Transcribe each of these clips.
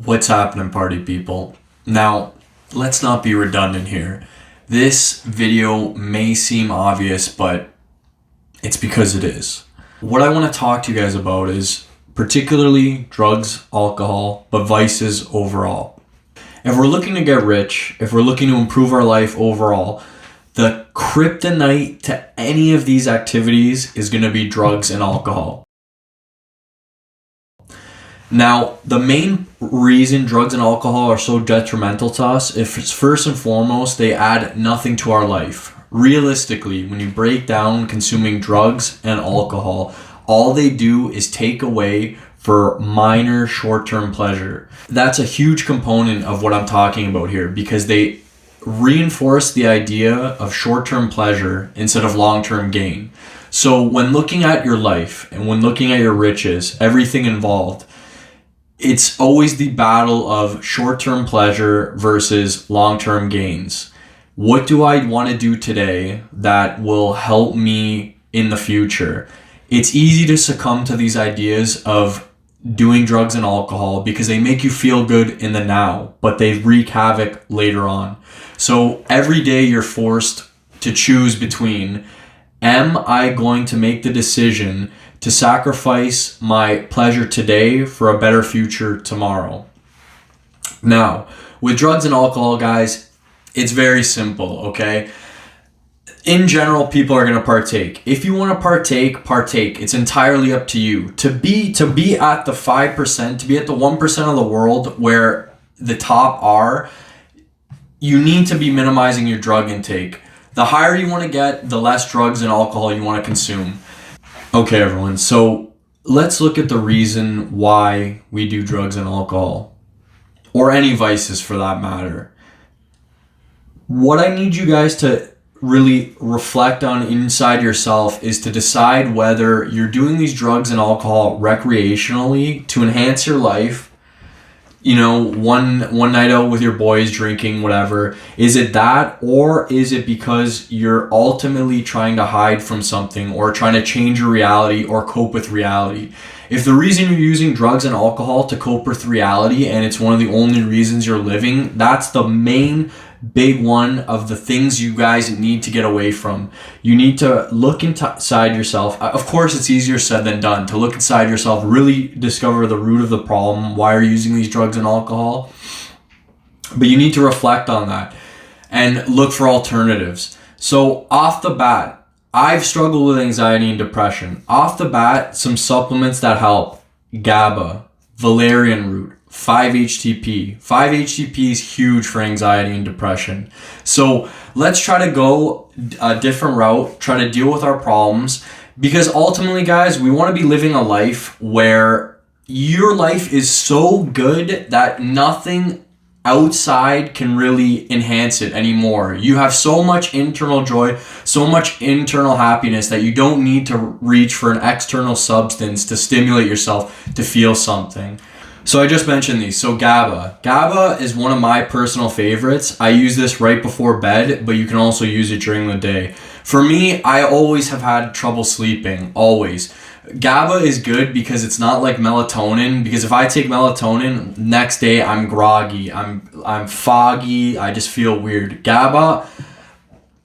What's happening, party people? Now, let's not be redundant here. This video may seem obvious, but it's because it is. What I want to talk to you guys about is particularly drugs, alcohol, but vices overall. If we're looking to get rich, if we're looking to improve our life overall, the kryptonite to any of these activities is going to be drugs and alcohol. Now, the main reason drugs and alcohol are so detrimental to us is first and foremost, they add nothing to our life. Realistically, when you break down consuming drugs and alcohol, all they do is take away for minor short-term pleasure. That's a huge component of what I'm talking about here because they reinforce the idea of short-term pleasure instead of long-term gain. So when looking at your life and when looking at your riches, everything involved, it's always the battle of short-term pleasure versus long-term gains. What do I want to do today that will help me in the future? It's easy to succumb to these ideas of doing drugs and alcohol because they make you feel good in the now, but they wreak havoc later on. So every day you're forced to choose between, am I going to make the decision to sacrifice my pleasure today for a better future tomorrow? Now, with drugs and alcohol, guys, it's very simple, okay? In general, people are going to partake. If you want to partake. It's entirely up to you. To be at the 5%, to be at the 1% of the world where the top are, you need to be minimizing your drug intake. The higher you want to get, the less drugs and alcohol you want to consume. Okay, everyone, so let's look at the reason why we do drugs and alcohol, or any vices for that matter. What I need you guys to really reflect on inside yourself is to decide whether you're doing these drugs and alcohol recreationally to enhance your life. You know, one night out with your boys drinking, whatever. Is it that, or is it because you're ultimately trying to hide from something or trying to change your reality or cope with reality? If the reason you're using drugs and alcohol to cope with reality and it's one of the only reasons you're living, that's the main big one of the things you guys need to get away from. You need to look inside yourself. Of course, it's easier said than done to look inside yourself, really discover the root of the problem, why are you using these drugs and alcohol. But you need to reflect on that and look for alternatives. So off the bat, I've struggled with anxiety and depression. Off the bat, some supplements that help: GABA, valerian root, 5-HTP. 5-HTP is huge for anxiety and depression. So let's try to go a different route, try to deal with our problems, because ultimately, guys, we want to be living a life where your life is so good that nothing outside can really enhance it anymore. You have so much internal joy, so much internal happiness that you don't need to reach for an external substance to stimulate yourself to feel something. So I just mentioned these. So GABA. GABA is one of my personal favorites. I use this right before bed, but you can also use it during the day. For me, I always have had trouble sleeping, always. GABA is good because it's not like melatonin, because if I take melatonin, next day I'm groggy, I'm foggy, I just feel weird. GABA,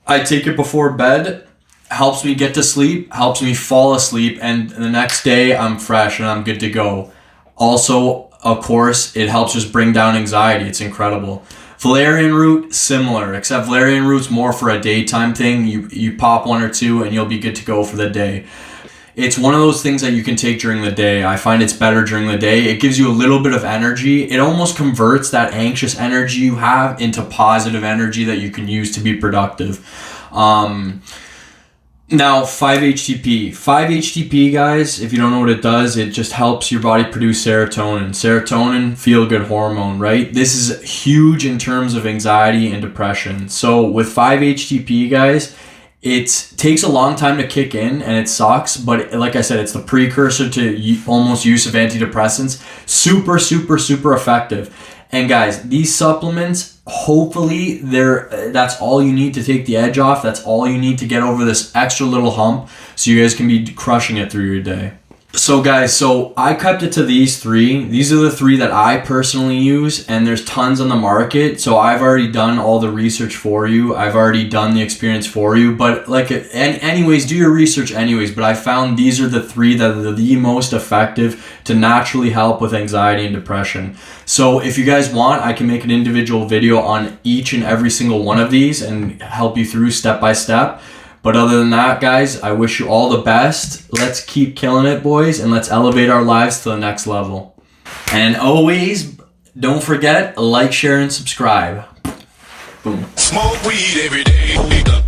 I take it before bed, helps me get to sleep, helps me fall asleep, and the next day I'm fresh and I'm good to go. Also, of course, it helps just bring down anxiety. It's incredible. Valerian root, similar, except valerian root's more for a daytime thing. You pop one or two and you'll be good to go for the day. It's one of those things that you can take during the day. I find it's better during the day. It gives you a little bit of energy. It almost converts that anxious energy you have into positive energy that you can use to be productive. Now, 5-HTP. 5-HTP, guys, if you don't know what it does, it just helps your body produce serotonin. Serotonin, feel-good hormone, right? This is huge in terms of anxiety and depression. So with 5-HTP, guys, it takes a long time to kick in and it sucks, but like I said, it's the precursor to almost use of antidepressants. Super, super, super effective. And guys, these supplements, hopefully that's all you need to take the edge off. That's all you need to get over this extra little hump so you guys can be crushing it through your day. So guys, so I kept it to these three. These are the three that I personally use, and there's tons on the market. So I've already done all the research for you. I've already done the experience for you. But like, and anyways, do your research anyways. But I found these are the three that are the most effective to naturally help with anxiety and depression. So if you guys want, I can make an individual video on each and every single one of these and help you through step by step. But other than that, guys, I wish you all the best. Let's keep killing it, boys, and let's elevate our lives to the next level. And always, don't forget, like, share, and subscribe. Boom. Smoke weed every day.